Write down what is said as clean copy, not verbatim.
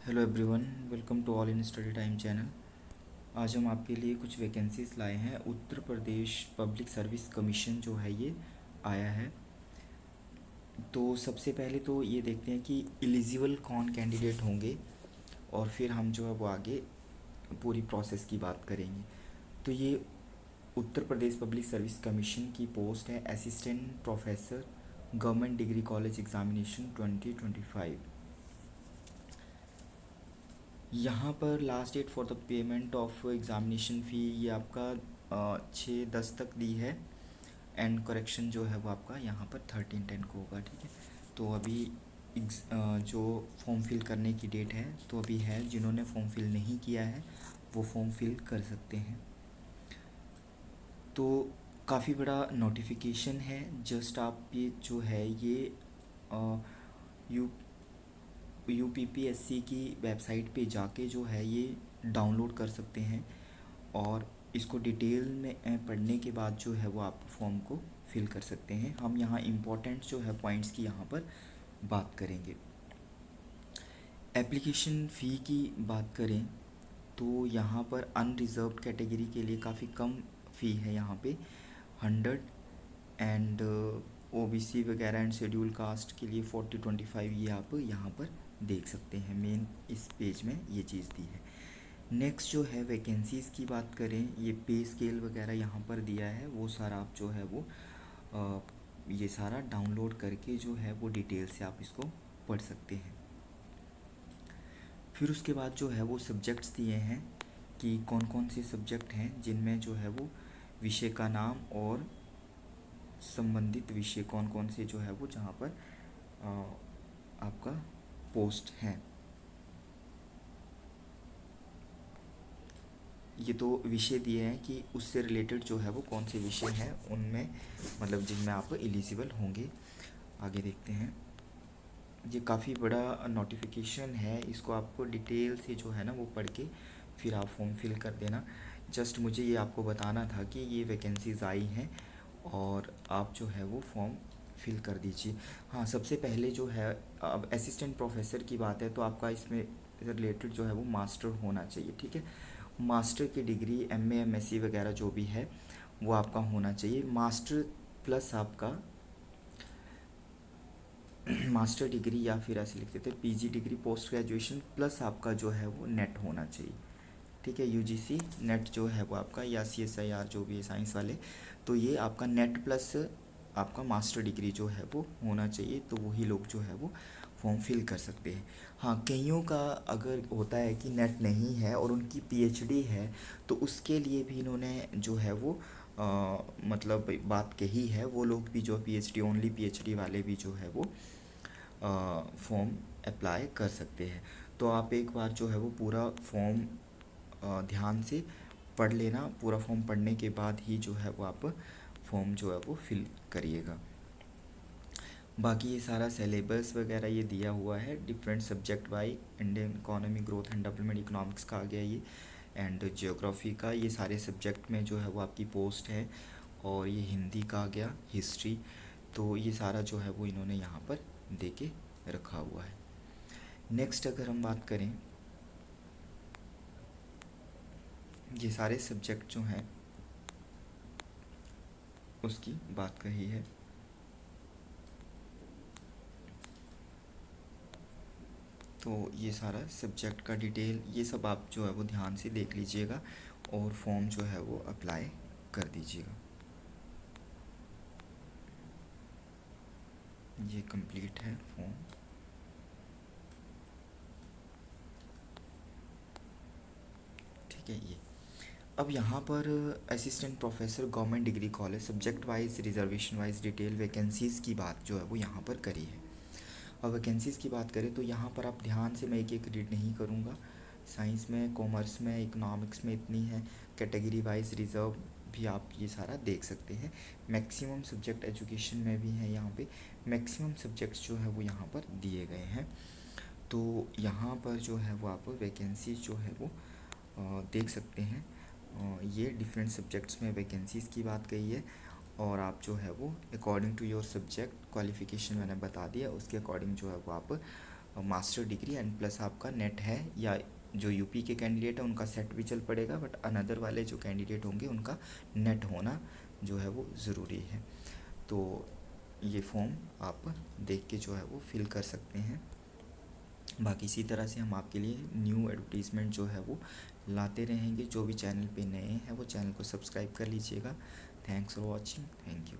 Hello everyone, welcome to all in study time channel. आज हम आपके लिए कुछ वैकेंसीज लाए हैं। Uttar Pradesh public service commission जो है ये आया है। तो सबसे पहले तो ये देखते हैं कि एलिजिबल कौन कैंडिडेट होंगे और फिर हम जो है वो आगे पूरी प्रोसेस की बात करेंगे। तो ये Uttar Pradesh public service commission की पोस्ट है assistant professor government degree college examination 2025। यहाँ पर last date for the payment of examination fee ये आपका 6/10 तक दी है। एंड करेक्शन जो है वो आपका यहाँ पर 13/10 को होगा। ठीक है, तो अभी जो फॉर्म फिल करने की डेट है तो अभी है। जिन्होंने फॉर्म फिल नहीं किया है वो फॉर्म फिल कर सकते हैं। तो काफ़ी बड़ा नोटिफिकेशन है। जस्ट आप ये जो है ये यू यूपीपीएससी की वेबसाइट पे जाके जो है ये डाउनलोड कर सकते हैं और इसको डिटेल में पढ़ने के बाद जो है वो आप फॉर्म को फिल कर सकते हैं। हम यहाँ इम्पोर्टेंट जो है पॉइंट्स की यहाँ पर बात करेंगे। एप्लीकेशन फ़ी की बात करें तो यहाँ पर अनरिज़र्व्ड कैटेगरी के लिए काफ़ी कम फ़ी है। यहाँ पे 100 एंड ओबीसी वगैरह एंड शेड्यूल कास्ट के लिए 40/25 ये आप यहाँ पर देख सकते हैं। मेन इस पेज में ये चीज़ दी है। नेक्स्ट जो है वैकेंसीज़ की बात करें, ये पे स्केल वगैरह यहाँ पर दिया है। वो सारा आप जो है वो ये सारा डाउनलोड करके जो है वो डिटेल से आप इसको पढ़ सकते हैं। फिर उसके बाद जो है वो सब्जेक्ट्स दिए हैं कि कौन कौन से सब्जेक्ट हैं जिनमें जो है वो विषय का नाम और संबंधित विषय कौन कौन से जो है वो जहाँ पर आपका पोस्ट है। ये तो विषय दिए हैं कि उससे रिलेटेड जो है वो कौन से विषय हैं उनमें, मतलब जिनमें आप एलिजिबल होंगे। आगे देखते हैं। ये काफ़ी बड़ा नोटिफिकेशन है, इसको आपको डिटेल से जो है ना वो पढ़ के फिर आप फॉर्म फिल कर देना। जस्ट मुझे ये आपको बताना था कि ये वैकेंसीज़ आई हैं और आप जो है वो फॉर्म फिल कर दीजिए। हाँ, सबसे पहले जो है अब असिस्टेंट प्रोफेसर की बात है तो आपका इसमें रिलेटेड जो है वो मास्टर होना चाहिए। ठीक है, मास्टर की डिग्री एमए एमएससी वगैरह जो भी है वो आपका होना चाहिए। मास्टर प्लस आपका मास्टर डिग्री या फिर ऐसे लिख देते हैं PG degree post graduation plus आपका जो है वो नेट होना चाहिए। ठीक है, यूजीसी नेट जो है वो आपका या सीएसआईआर जो भी है साइंस वाले, तो ये आपका नेट प्लस आपका मास्टर डिग्री जो है वो होना चाहिए। तो वही लोग जो है वो फॉर्म फिल कर सकते हैं। हाँ, कईयों का अगर होता है कि नेट नहीं है और उनकी पीएचडी है तो उसके लिए भी इन्होंने जो है वो मतलब बात कही है। वो लोग भी जो पीएचडी ओनली पीएचडी वाले भी जो है वो फॉर्म अप्लाई कर सकते हैं। तो आप एक बार जो है वो पूरा फॉर्म ध्यान से पढ़ लेना। पूरा फॉर्म पढ़ने के बाद ही जो है वो आप फॉर्म जो है वो फिल करिएगा। बाकी ये सारा सिलेबस वगैरह ये दिया हुआ है different subject wise. Indian economy growth and development economics का आ गया ये, एंड ज्योग्राफी का। ये सारे सब्जेक्ट में जो है वो आपकी पोस्ट है। और ये हिंदी का आ गया, हिस्ट्री। तो ये सारा जो है वो इन्होंने यहाँ पर दे के रखा हुआ है। नेक्स्ट अगर हम बात करें, ये सारे सब्जेक्ट जो हैं उसकी बात कही है। तो ये सारा सब्जेक्ट का डिटेल ये सब आप जो है वो ध्यान से देख लीजिएगा और फॉर्म जो है वो अप्लाई कर दीजिएगा। ये कंप्लीट है फॉर्म। ठीक है, ये अब यहाँ पर assistant professor government degree college subject wise reservation wise detail vacancies की बात जो है वो यहाँ पर करी है। और वैकेंसीज़ की बात करें तो यहाँ पर आप ध्यान से, मैं एक एक रीड नहीं करूँगा। साइंस में, कॉमर्स में, इकोनॉमिक्स में इतनी है। कैटेगरी वाइज रिज़र्व भी आप ये सारा देख सकते हैं। मैक्सिमम सब्जेक्ट एजुकेशन में भी है यहाँ पे। मैक्सिमम सब्जेक्ट्स जो है वो यहाँ पर दिए गए हैं। तो यहाँ पर जो है वो आप वैकेंसीज जो है वो देख सकते हैं। ये डिफरेंट सब्जेक्ट्स में वैकेंसीज़ की बात कही है और आप जो है वो according to your subject qualification मैंने बता दिया, उसके अकॉर्डिंग जो है वो आप मास्टर डिग्री एंड प्लस आपका नेट है, या जो यूपी के कैंडिडेट हैं उनका सेट भी चल पड़ेगा, बट अनदर वाले जो कैंडिडेट होंगे उनका नेट होना जो है वो ज़रूरी है। तो ये फॉर्म आप देख के जो है वो फिल कर सकते हैं। बाकी इसी तरह से हम आपके लिए न्यू एडवर्टीज़मेंट जो है वो लाते रहेंगे। जो भी चैनल पे नए हैं वो चैनल को सब्सक्राइब कर लीजिएगा। Thanks for watching, thank you.